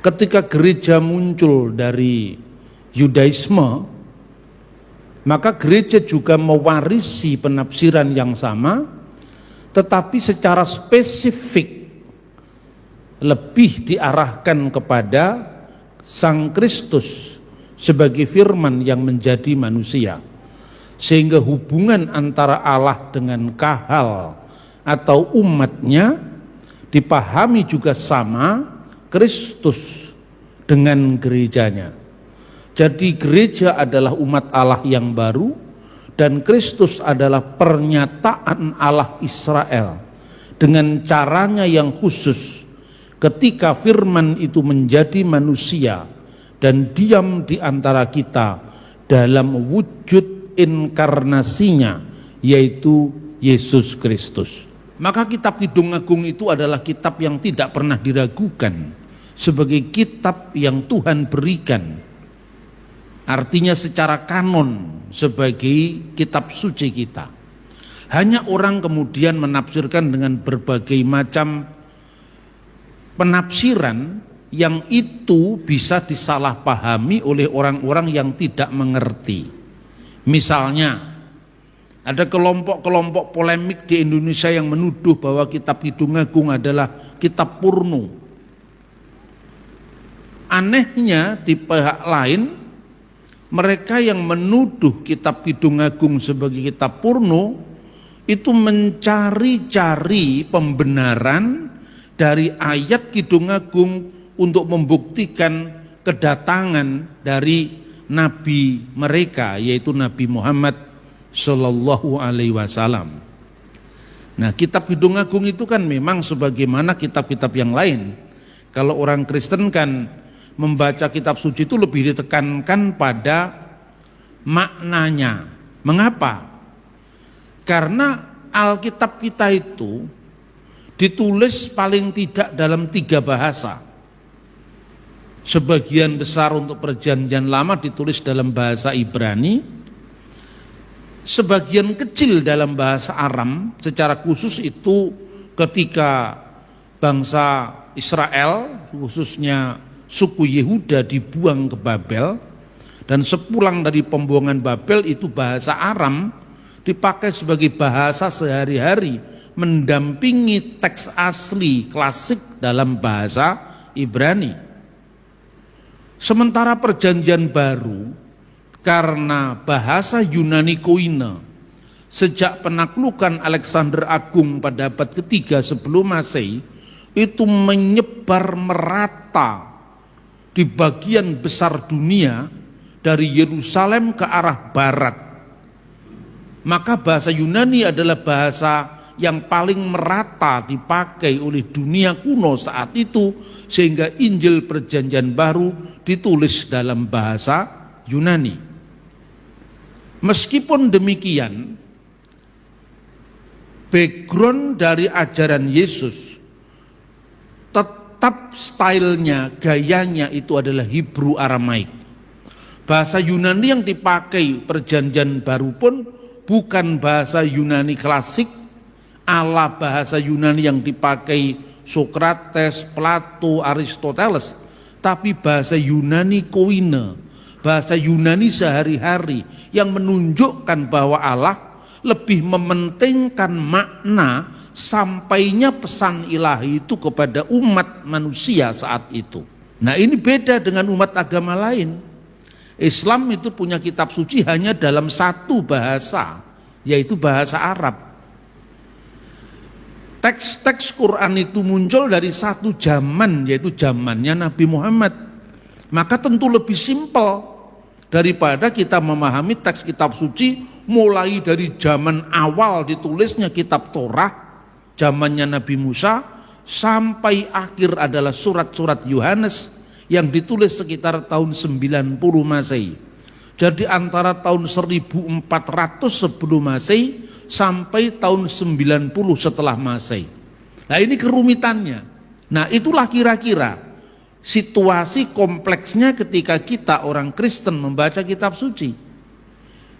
ketika gereja muncul dari Yudaisme, maka gereja juga mewarisi penafsiran yang sama, tetapi secara spesifik lebih diarahkan kepada Sang Kristus sebagai firman yang menjadi manusia, sehingga hubungan antara Allah dengan kahal atau umatnya dipahami juga sama Kristus dengan gerejanya. Jadi gereja adalah umat Allah yang baru dan Kristus adalah pernyataan Allah Israel dengan caranya yang khusus ketika firman itu menjadi manusia dan diam di antara kita dalam wujud inkarnasinya, yaitu Yesus Kristus. Maka kitab Kidung Agung itu adalah kitab yang tidak pernah diragukan sebagai kitab yang Tuhan berikan, artinya secara kanon sebagai kitab suci kita. Hanya orang kemudian menafsirkan dengan berbagai macam penafsiran yang itu bisa disalahpahami oleh orang-orang yang tidak mengerti. Misalnya, ada kelompok-kelompok polemik di Indonesia yang menuduh bahwa kitab Kidung Agung adalah kitab purno. Anehnya di pihak lain, mereka yang menuduh kitab Kidung Agung sebagai kitab purno itu mencari-cari pembenaran dari ayat Kidung Agung untuk membuktikan kedatangan dari nabi mereka, yaitu Nabi Muhammad Sallallahu Alaihi Wasallam. Nah, kitab Kidung Agung itu kan memang sebagaimana kitab-kitab yang lain. Kalau orang Kristen kan membaca kitab suci itu lebih ditekankan pada maknanya. Mengapa? Karena Alkitab kita itu ditulis paling tidak dalam 3 bahasa. Sebagian besar untuk Perjanjian Lama ditulis dalam bahasa Ibrani, sebagian kecil dalam bahasa Aram, secara khusus itu ketika bangsa Israel, khususnya suku Yehuda dibuang ke Babel, dan sepulang dari pembuangan Babel itu bahasa Aram dipakai sebagai bahasa sehari-hari, mendampingi teks asli klasik dalam bahasa Ibrani. Sementara Perjanjian Baru, karena bahasa Yunani Koine sejak penaklukan Alexander Agung pada abad ketiga sebelum Masehi itu menyebar merata di bagian besar dunia dari Yerusalem ke arah barat. Maka bahasa Yunani adalah bahasa yang paling merata dipakai oleh dunia kuno saat itu, sehingga Injil Perjanjian Baru ditulis dalam bahasa Yunani. Meskipun demikian, background dari ajaran Yesus tetap stylenya, gayanya itu adalah Hebrew Aramaik. Bahasa Yunani yang dipakai Perjanjian Baru pun bukan bahasa Yunani klasik ala bahasa Yunani yang dipakai Sokrates, Plato, Aristoteles, tapi bahasa Yunani Koine, bahasa Yunani sehari-hari yang menunjukkan bahwa Allah lebih mementingkan makna sampainya pesan ilahi itu kepada umat manusia saat itu. Nah, ini beda dengan umat agama lain. Islam itu punya kitab suci hanya dalam 1 bahasa, yaitu bahasa Arab. Teks-teks Quran itu muncul dari 1 zaman, yaitu zamannya Nabi Muhammad. Maka tentu lebih simpel daripada kita memahami teks kitab suci mulai dari zaman awal ditulisnya kitab Torah, zamannya Nabi Musa, sampai akhir adalah surat-surat Yohanes yang ditulis sekitar tahun 90 Masehi. Jadi antara tahun 1400 sebelum Masehi sampai tahun 90 setelah Masehi. Nah, ini kerumitannya. Nah, itulah kira-kira situasi kompleksnya ketika kita orang Kristen membaca kitab suci.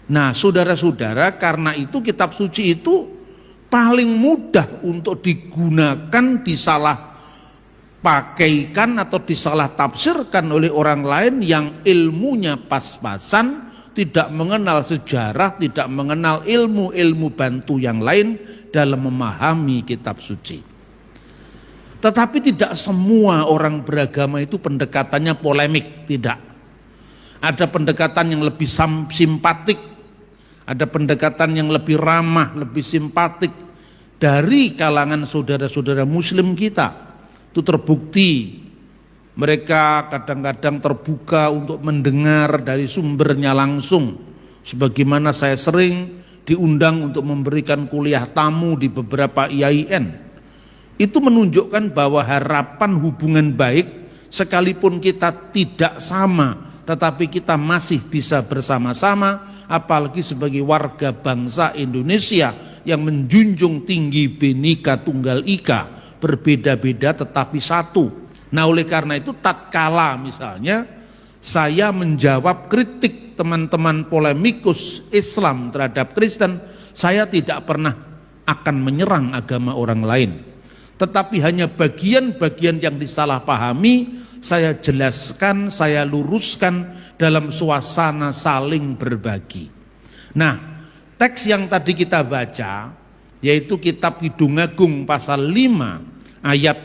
Nah, saudara-saudara, karena itu kitab suci itu paling mudah untuk digunakan, disalah dipakaikan atau disalah tafsirkan oleh orang lain yang ilmunya pas-pasan, tidak mengenal sejarah, tidak mengenal ilmu-ilmu bantu yang lain dalam memahami kitab suci. Tetapi tidak semua orang beragama itu pendekatannya polemik, tidak. Ada pendekatan yang lebih simpatik, ada pendekatan yang lebih ramah, lebih simpatik dari kalangan saudara-saudara muslim kita. Itu terbukti mereka kadang-kadang terbuka untuk mendengar dari sumbernya langsung. Sebagaimana saya sering diundang untuk memberikan kuliah tamu di beberapa IAIN. Itu menunjukkan bahwa harapan hubungan baik sekalipun kita tidak sama, tetapi kita masih bisa bersama-sama, apalagi sebagai warga bangsa Indonesia yang menjunjung tinggi Bhinneka Tunggal Ika, berbeda-beda tetapi satu. Nah, oleh karena itu tatkala misalnya saya menjawab kritik teman-teman polemikus Islam terhadap Kristen, saya tidak pernah akan menyerang agama orang lain. Tetapi hanya bagian-bagian yang disalahpahami saya jelaskan, saya luruskan dalam suasana saling berbagi. Nah, teks yang tadi kita baca yaitu kitab Kidung Agung pasal 5 ayat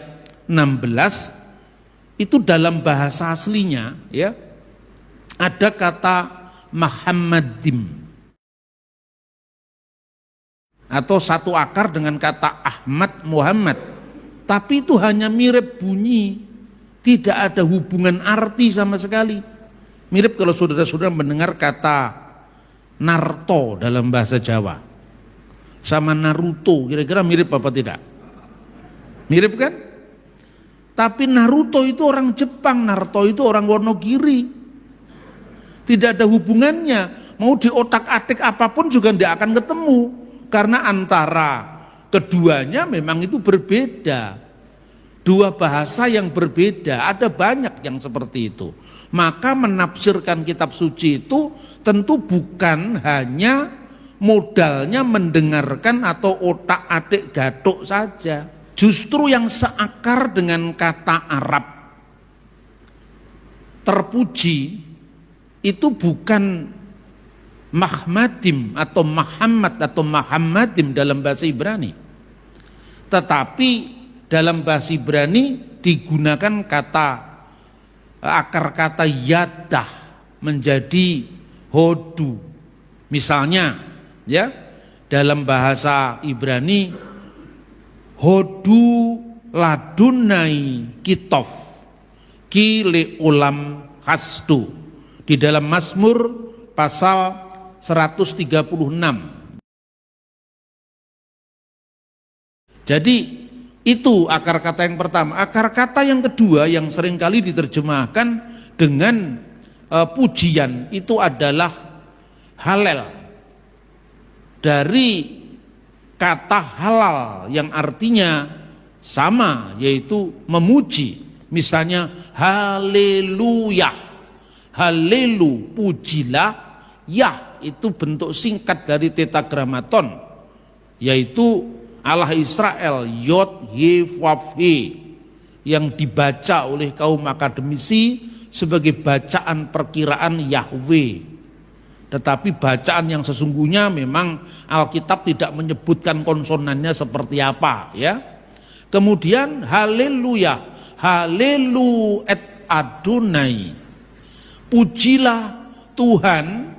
16, itu dalam bahasa aslinya ya ada kata Muhammadim atau satu akar dengan kata Ahmad Muhammad. Tapi itu hanya mirip bunyi, tidak ada hubungan arti sama sekali. Mirip kalau saudara-saudara mendengar kata Narto dalam bahasa Jawa sama Naruto, kira-kira mirip apa tidak? Mirip kan? Tapi Naruto itu orang Jepang, Narto itu orang Wonogiri. Tidak ada hubungannya. Mau diotak-atik apapun juga tidak akan ketemu, karena antara keduanya memang itu berbeda. Dua bahasa yang berbeda, ada banyak yang seperti itu. Maka menafsirkan kitab suci itu tentu bukan hanya modalnya mendengarkan atau otak-atik gatuk saja. Justru yang seakar dengan kata Arab terpuji itu bukan Mahmadim atau Muhammad atau Muhammadim dalam bahasa Ibrani, tetapi dalam bahasa Ibrani digunakan kata akar kata yadah menjadi hodu. Misalnya ya dalam bahasa Ibrani hodu ladunai kitof kile ulam hastu di dalam Mazmur pasal 136. Jadi itu akar kata yang pertama. Akar kata yang kedua yang seringkali diterjemahkan dengan pujian itu adalah halal, dari kata halal yang artinya sama, yaitu memuji. Misalnya haleluya, halelu pujilah, yah itu bentuk singkat dari tetragramaton, yaitu Allah Israel, Yod He Vav He, yang dibaca oleh kaum akademisi sebagai bacaan perkiraan Yahweh. Tetapi bacaan yang sesungguhnya memang Alkitab tidak menyebutkan konsonannya seperti apa ya. Kemudian haleluya, halelu et Adonai, pujilah Tuhan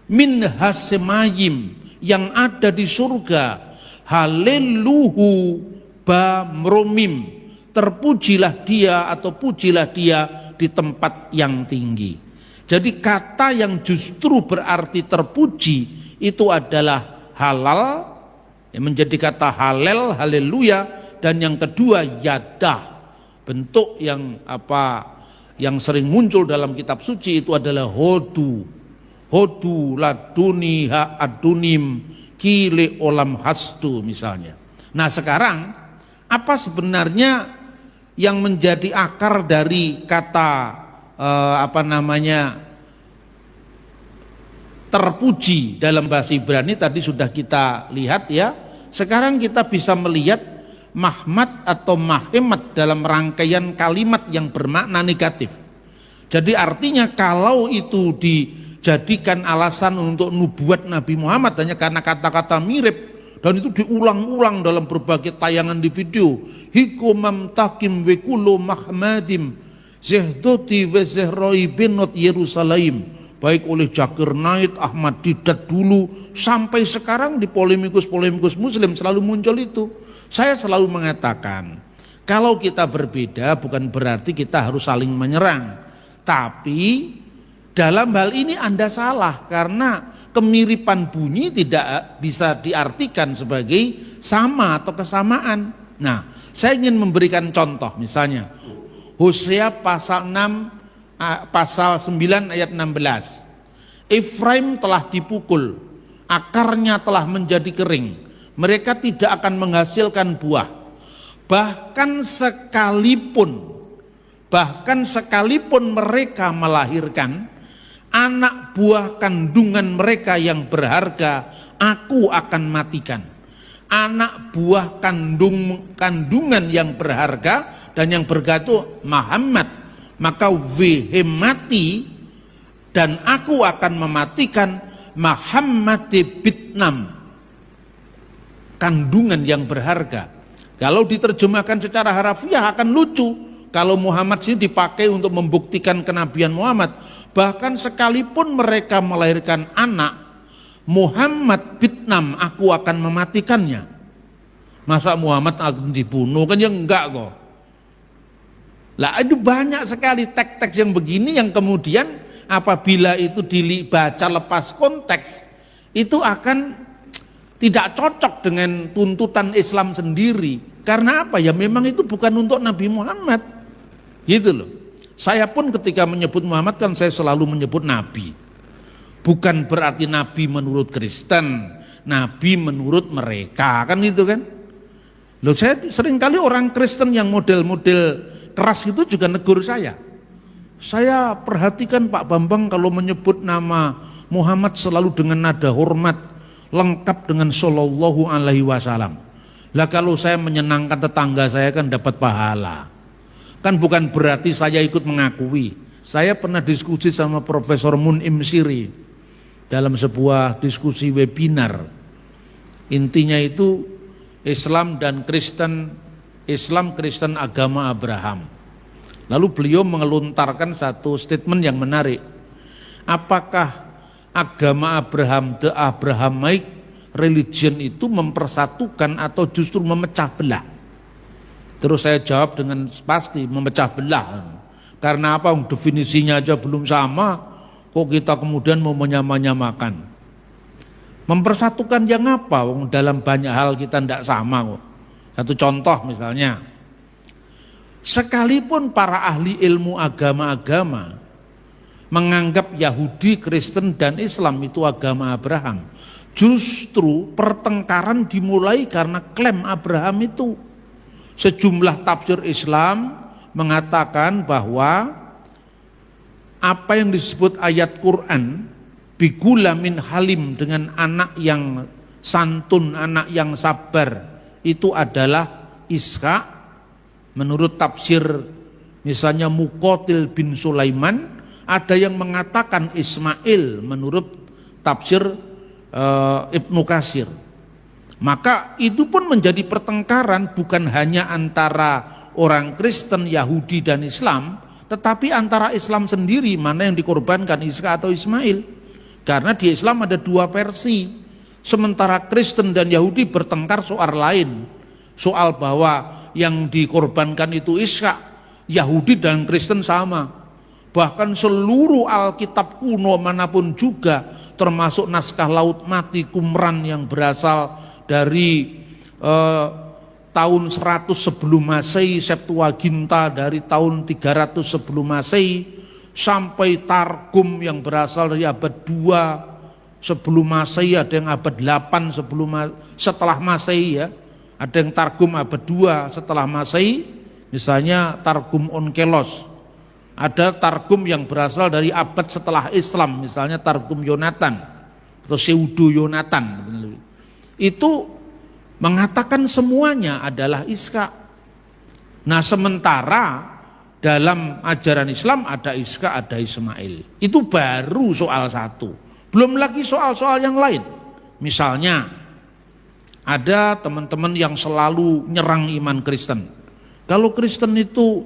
min hasemayim, yang ada di surga. Haleluhu bamromim, terpujilah dia atau pujilah dia di tempat yang tinggi. Jadi kata yang justru berarti terpuji itu adalah halal, yang menjadi kata halal, haleluya. Dan yang kedua yadah, bentuk yang yang sering muncul dalam kitab suci itu adalah hodu, hodu laduni ha adunim kile olam hastu misalnya. Nah sekarang apa sebenarnya yang menjadi akar dari kata terpuji dalam bahasa Ibrani? Tadi sudah kita lihat ya. Sekarang kita bisa melihat mahmat atau mahemat dalam rangkaian kalimat yang bermakna negatif. Jadi artinya kalau itu dijadikan alasan untuk nubuat Nabi Muhammad hanya karena kata-kata mirip, dan itu diulang-ulang dalam berbagai tayangan di video, hikumam takim wekulo mahmadim zehdoti wezehroi benot Yerusalem, baik oleh Zakir Naik, Ahmad Didat dulu, sampai sekarang di polemikus-polemikus muslim selalu muncul itu. Saya selalu mengatakan, kalau kita berbeda bukan berarti kita harus saling menyerang. Tapi dalam hal ini Anda salah, karena kemiripan bunyi tidak bisa diartikan sebagai sama atau kesamaan. Nah, saya ingin memberikan contoh, misalnya Hosea pasal 6 pasal 9 ayat 16. Efraim telah dipukul, akarnya telah menjadi kering, mereka tidak akan menghasilkan buah. Bahkan sekalipun mereka melahirkan anak buah kandungan mereka yang berharga, aku akan matikan. Anak buah kandungan yang berharga dan yang berharga itu Muhammad, maka mati dan aku akan mematikan Muhammad bitnam, kandungan yang berharga. Kalau diterjemahkan secara harafiah akan lucu kalau Muhammad sini dipakai untuk membuktikan kenabian Muhammad. Bahkan sekalipun mereka melahirkan anak Muhammad bitnam, aku akan mematikannya. Masa Muhammad akan dibunuh? Kan ya enggak kok. Lah itu banyak sekali teks-teks yang begini yang kemudian apabila itu dibaca lepas konteks itu akan tidak cocok dengan tuntutan Islam sendiri. Karena apa? Ya memang itu bukan untuk Nabi Muhammad. Gitu loh. Saya pun ketika menyebut Muhammad kan saya selalu menyebut Nabi. Bukan berarti Nabi menurut Kristen, Nabi menurut mereka, kan itu kan. Loh, saya seringkali orang Kristen yang model-model keras itu juga negur saya. Saya perhatikan Pak Bambang kalau menyebut nama Muhammad selalu dengan nada hormat, lengkap dengan sallallahu alaihi wasallam. Lah kalau saya menyenangkan tetangga saya kan dapat pahala. Kan bukan berarti saya ikut mengakui. Saya pernah diskusi sama Profesor Mun'im Siri dalam sebuah diskusi webinar. Intinya itu Islam dan Kristen, Islam Kristen agama Abraham. Lalu beliau mengelontarkan satu statement yang menarik. Apakah agama Abraham, the Abrahamic religion itu mempersatukan atau justru memecah belah? Terus saya jawab dengan pasti memecah belah. Karena apa? Definisinya aja belum sama, kok kita kemudian mau menyamakan. Mempersatukan yang apa? Dalam banyak hal kita tidak sama kok. Satu contoh misalnya, sekalipun para ahli ilmu agama-agama menganggap Yahudi, Kristen, dan Islam itu agama Abraham, justru pertengkaran dimulai karena klaim Abraham itu. Sejumlah tafsir Islam mengatakan bahwa apa yang disebut ayat Quran bigulamin halim, dengan anak yang santun, anak yang sabar, itu adalah Ishak. Menurut tafsir misalnya Muqatil bin Sulaiman, ada yang mengatakan Ismail menurut tafsir Ibnu Katsir. Maka itu pun menjadi pertengkaran bukan hanya antara orang Kristen, Yahudi dan Islam, tetapi antara Islam sendiri, mana yang dikorbankan Ishak atau Ismail. Karena di Islam ada dua versi, sementara Kristen dan Yahudi bertengkar soal lain, soal bahwa yang dikorbankan itu Ishak. Yahudi dan Kristen sama. Bahkan seluruh Alkitab kuno manapun juga, termasuk naskah Laut Mati Qumran yang berasal dari tahun 100 sebelum Masehi, Septuaginta dari tahun 300 sebelum Masehi, sampai Targum yang berasal dari abad 2 sebelum Masehi, ada yang abad 8 setelah Masehi ya. Ada yang Targum abad 2 setelah Masehi, misalnya Targum Onkelos. Ada Targum yang berasal dari abad setelah Islam, misalnya Targum Yonatan atau Pseudo Yonatan. Itu mengatakan semuanya adalah Iska. Nah, sementara dalam ajaran Islam ada Iska, ada Ismail. Itu baru soal satu. Belum lagi soal-soal yang lain. Misalnya, ada teman-teman yang selalu nyerang iman Kristen. Kalau Kristen itu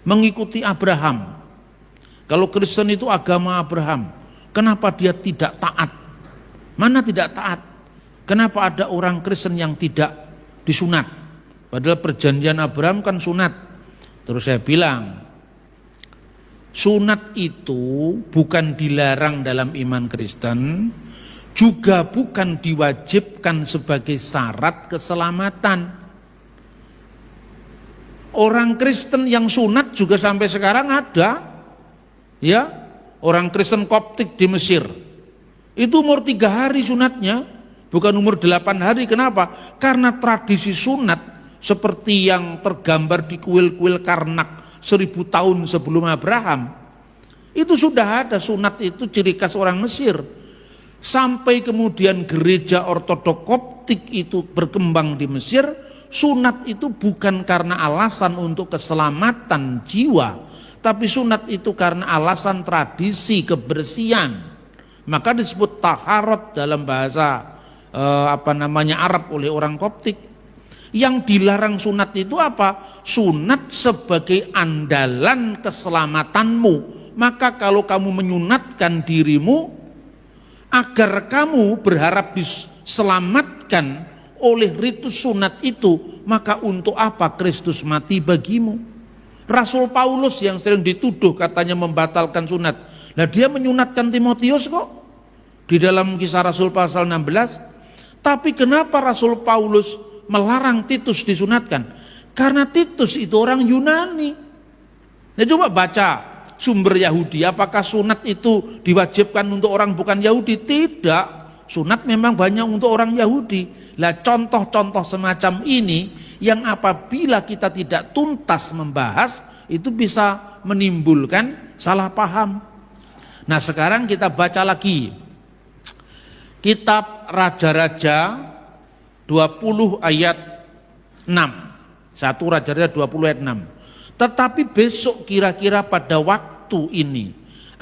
mengikuti Abraham, kalau Kristen itu agama Abraham, kenapa dia tidak taat? Mana tidak taat? Kenapa ada orang Kristen yang tidak disunat? Padahal perjanjian Abraham kan sunat. Terus saya bilang, sunat itu bukan dilarang dalam iman Kristen, juga bukan diwajibkan sebagai syarat keselamatan. Orang Kristen yang sunat juga sampai sekarang ada. Ya, orang Kristen Koptik di Mesir. Itu umur 3 hari sunatnya, bukan umur 8 hari. Kenapa? Karena tradisi sunat seperti yang tergambar di kuil-kuil Karnak 1000 tahun sebelum Abraham, itu sudah ada. Sunat itu ciri khas orang Mesir. Sampai kemudian gereja ortodok Koptik itu berkembang di Mesir, sunat itu bukan karena alasan untuk keselamatan jiwa, tapi sunat itu karena alasan tradisi kebersihan. Maka disebut taharot dalam bahasa Arab oleh orang Koptik. Yang dilarang sunat itu apa? Sunat sebagai andalan keselamatanmu. Maka kalau kamu menyunatkan dirimu agar kamu berharap diselamatkan oleh ritus sunat itu, maka untuk apa Kristus mati bagimu? Rasul Paulus yang sering dituduh katanya membatalkan sunat, nah dia menyunatkan Timotius kok di dalam Kisah Rasul pasal 16. Tapi kenapa Rasul Paulus melarang Titus disunatkan? Karena Titus itu orang Yunani. Nah, coba baca sumber Yahudi, apakah sunat itu diwajibkan untuk orang bukan Yahudi? Tidak. Sunat memang banyak untuk orang Yahudi. Lah, contoh-contoh semacam ini yang apabila kita tidak tuntas membahas, itu bisa menimbulkan salah paham. Nah, sekarang kita baca lagi kitab Raja-Raja 20 ayat 6. 1 Raja-Raja 20 ayat 6. Tetapi besok kira-kira pada waktu ini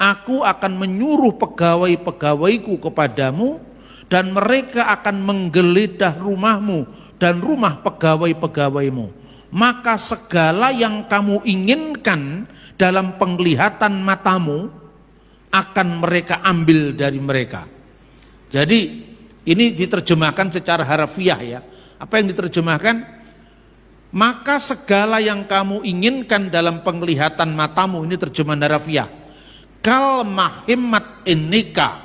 aku akan menyuruh pegawai-pegawaiku kepadamu, dan mereka akan menggeledah rumahmu dan rumah pegawai-pegawaimu. Maka segala yang kamu inginkan dalam penglihatan matamu akan mereka ambil dari mereka. Jadi ini diterjemahkan secara harfiah ya. Apa yang diterjemahkan? Maka segala yang kamu inginkan dalam penglihatan matamu, ini terjemahan harfiah. Kal mahimmat innika.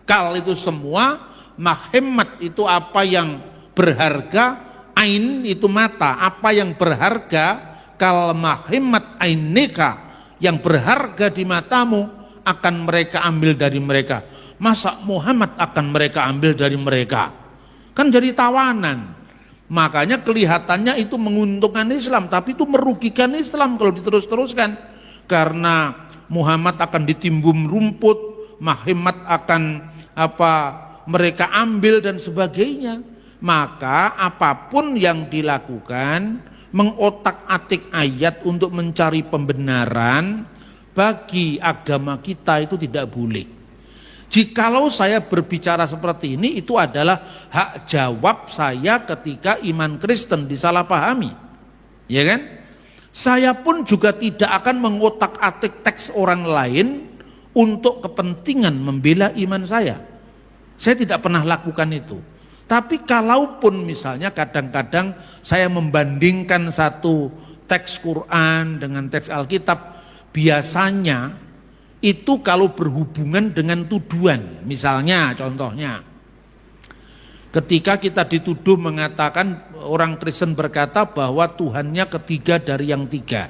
Kal itu semua, mahimmat itu apa yang berharga, ain itu mata, apa yang berharga, kal mahimmat ainika, yang berharga di matamu akan mereka ambil dari mereka. Masa Muhammad akan mereka ambil dari mereka? Kan jadi tawanan. Makanya kelihatannya itu menguntungkan Islam, tapi itu merugikan Islam kalau diterus-teruskan. Karena Muhammad akan ditimbun rumput, Muhammad akan mereka ambil dan sebagainya. Maka apapun yang dilakukan, mengotak-atik ayat untuk mencari pembenaran, bagi agama kita itu tidak boleh. Jikalau saya berbicara seperti ini, itu adalah hak jawab saya ketika iman Kristen disalahpahami, ya kan? Saya pun juga tidak akan mengotak-atik teks orang lain untuk kepentingan membela iman saya. Saya tidak pernah lakukan itu. Tapi kalaupun misalnya kadang-kadang saya membandingkan satu teks Quran dengan teks Alkitab, biasanya itu kalau berhubungan dengan tuduhan. Misalnya contohnya, ketika kita dituduh mengatakan, orang Kristen berkata bahwa Tuhannya ketiga dari yang tiga.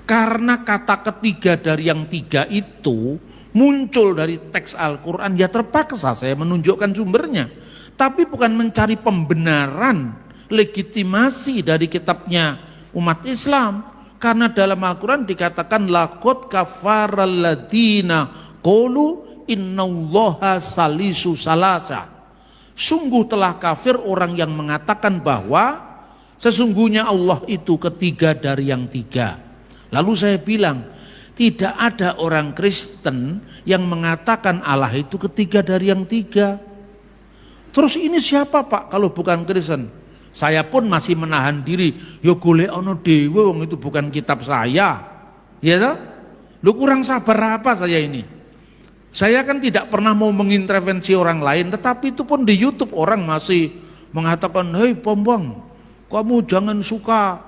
Karena kata ketiga dari yang tiga itu muncul dari teks Al-Quran, ya terpaksa saya menunjukkan sumbernya. Tapi bukan mencari pembenaran, legitimasi dari kitabnya umat Islam. Karena dalam Al-Quran dikatakan laqad kafaral ladzina qalu innallaha salisu salasa. Sungguh telah kafir orang yang mengatakan bahwa sesungguhnya Allah itu ketiga dari yang tiga. Lalu saya bilang, tidak ada orang Kristen yang mengatakan Allah itu ketiga dari yang tiga. Terus ini siapa Pak kalau bukan Kristen? Saya pun masih menahan diri. Ya golek ono dhewe wong itu bukan kitab saya. Ya toh? Lu kurang sabar apa saya ini? Saya kan tidak pernah mau mengintervensi orang lain, tetapi itu pun di YouTube orang masih mengatakan, hei Pombong, kamu jangan suka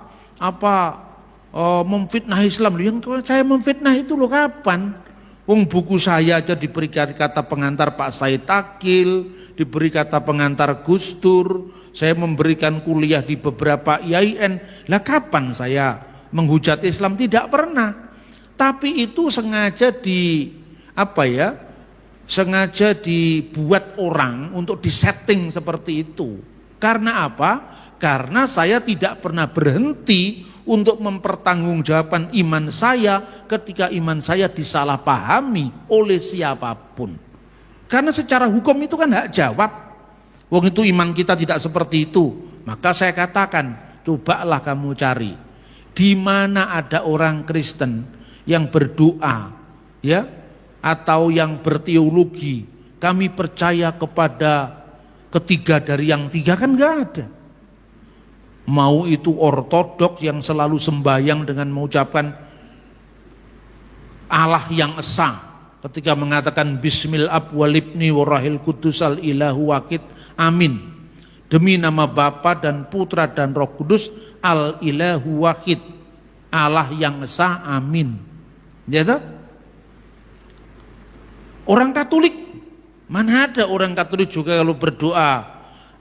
memfitnah Islam. Yang saya memfitnah itu loh kapan? Wong buku saya aja diberi kata pengantar Pak Said Akil, diberi kata pengantar Gus Dur, saya memberikan kuliah di beberapa IAIN. Lah kapan saya menghujat Islam? Tidak pernah. Tapi itu sengaja sengaja dibuat orang untuk disetting seperti itu. Karena apa? Karena saya tidak pernah berhenti untuk mempertanggungjawabkan iman saya ketika iman saya disalahpahami oleh siapapun. Karena secara hukum itu kan hak jawab. Wong itu iman kita tidak seperti itu. Maka saya katakan, cobalah kamu cari di mana ada orang Kristen yang berdoa, ya, atau yang berteologi, kami percaya kepada ketiga dari yang tiga, kan nggak ada. Mau itu ortodoks yang selalu sembahyang dengan mengucapkan Allah yang esa, ketika mengatakan Bismil ab walibni warahil kudus al ilahu wakid amin, demi nama Bapa dan Putra dan Roh Kudus al ilahu wakid, Allah yang esa amin. Ya toh? Orang Katolik, mana ada orang Katolik juga kalau berdoa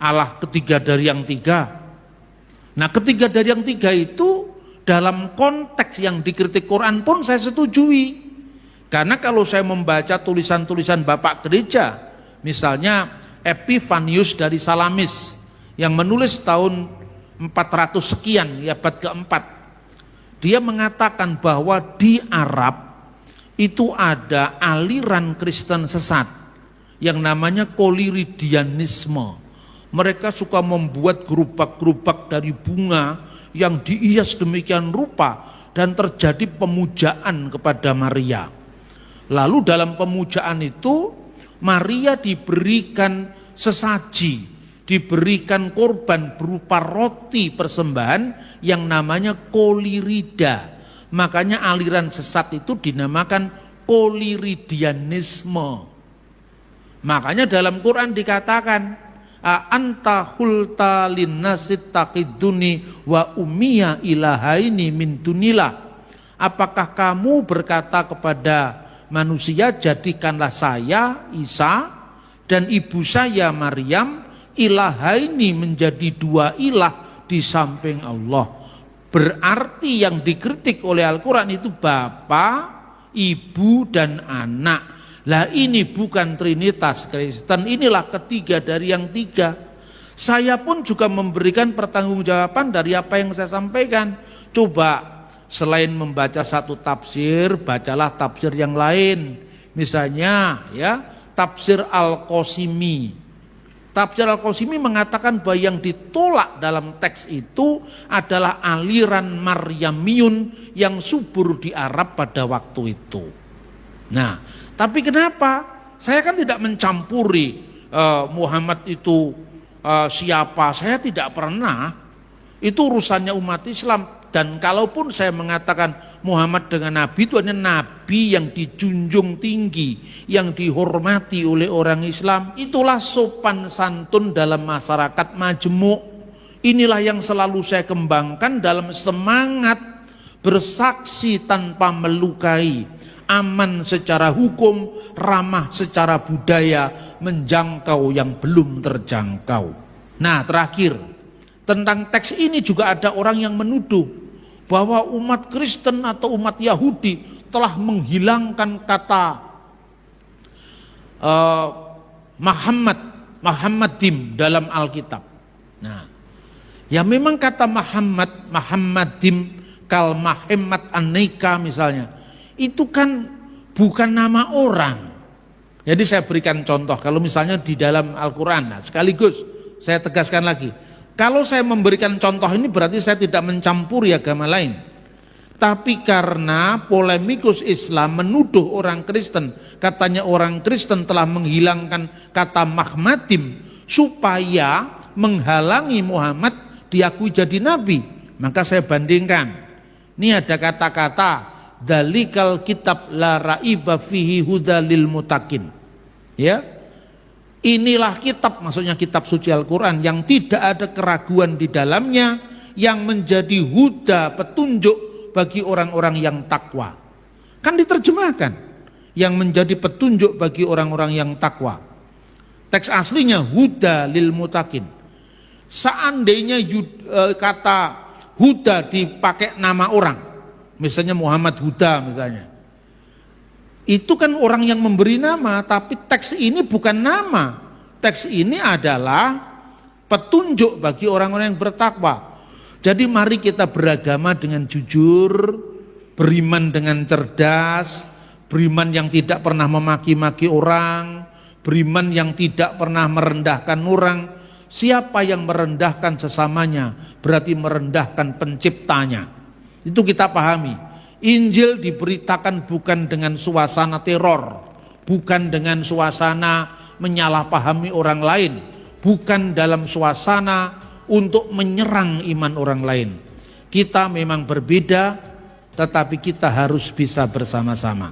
Allah ketiga dari yang tiga. Nah, ketiga dari yang tiga itu dalam konteks yang dikritik Quran pun saya setujui. Karena kalau saya membaca tulisan-tulisan Bapak Gereja, misalnya Epifanius dari Salamis yang menulis tahun 400 sekian, ya abad keempat, dia mengatakan bahwa di Arab itu ada aliran Kristen sesat yang namanya Koliridianisme. Mereka suka membuat gerobak-gerobak dari bunga yang dihias demikian rupa dan terjadi pemujaan kepada Maria. Lalu dalam pemujaan itu Maria diberikan sesaji, diberikan korban berupa roti persembahan yang namanya kolirida. Makanya aliran sesat itu dinamakan Koliridianisme. Makanya dalam Quran dikatakan anta hulta linnasit taqiduni wa ummiya ilahaini min dunillah. Apakah kamu berkata kepada manusia, jadikanlah saya Isa dan ibu saya Maryam ilahaini, menjadi dua ilah di samping Allah. Berarti yang dikritik oleh Al-Quran itu Bapa, Ibu, dan Anak. Lah ini bukan Trinitas Kristen, inilah ketiga dari yang tiga. Saya pun juga memberikan pertanggungjawaban dari apa yang saya sampaikan. Coba selain membaca satu tafsir, bacalah tafsir yang lain. Misalnya ya, tafsir Al-Qasimi. Tafsir Al-Qasimi mengatakan bahwa yang ditolak dalam teks itu adalah aliran Maryamiyun yang subur di Arab pada waktu itu. Nah, tapi kenapa? Saya kan tidak mencampuri Muhammad itu siapa, saya tidak pernah. Itu urusannya umat Islam. Dan kalaupun saya mengatakan Muhammad dengan Nabi, itu hanya Nabi yang dijunjung tinggi, yang dihormati oleh orang Islam. Itulah sopan santun dalam masyarakat majemuk. Inilah yang selalu saya kembangkan dalam semangat bersaksi tanpa melukai, aman secara hukum, ramah secara budaya, menjangkau yang belum terjangkau. Nah, terakhir, tentang teks ini juga ada orang yang menuduh bahwa umat Kristen atau umat Yahudi telah menghilangkan kata Muhammadim dalam Alkitab. Nah, ya memang kata Muhammadim kal Muhammad An-Nika misalnya, itu kan bukan nama orang, Jadi saya berikan contoh, kalau misalnya di dalam Al-Quran, nah sekaligus saya tegaskan lagi, kalau saya memberikan contoh ini berarti saya tidak mencampuri agama lain. Tapi karena polemikus Islam menuduh orang Kristen, katanya orang Kristen telah menghilangkan kata Mahmadim supaya menghalangi Muhammad diakui jadi nabi. Maka saya bandingkan, ini ada kata-kata dalikal kitab la raiba fihi hudalil mutakin. Ya, inilah kitab, maksudnya kitab suci Al-Quran yang tidak ada keraguan di dalamnya, yang menjadi huda, petunjuk bagi orang-orang yang takwa. Kan diterjemahkan, yang menjadi petunjuk bagi orang-orang yang takwa. Teks aslinya huda lil mutakin. Seandainya kata huda dipakai nama orang, misalnya Muhammad Huda misalnya, itu kan orang yang memberi nama, tapi teks ini bukan nama. Teks ini adalah petunjuk bagi orang-orang yang bertakwa. Jadi mari kita beragama dengan jujur, beriman dengan cerdas, beriman yang tidak pernah memaki-maki orang, beriman yang tidak pernah merendahkan orang. Siapa yang merendahkan sesamanya berarti merendahkan penciptanya. Itu kita pahami. Injil diberitakan bukan dengan suasana teror, bukan dengan suasana menyalahpahami orang lain, bukan dalam suasana untuk menyerang iman orang lain. Kita memang berbeda, tetapi kita harus bisa bersama-sama.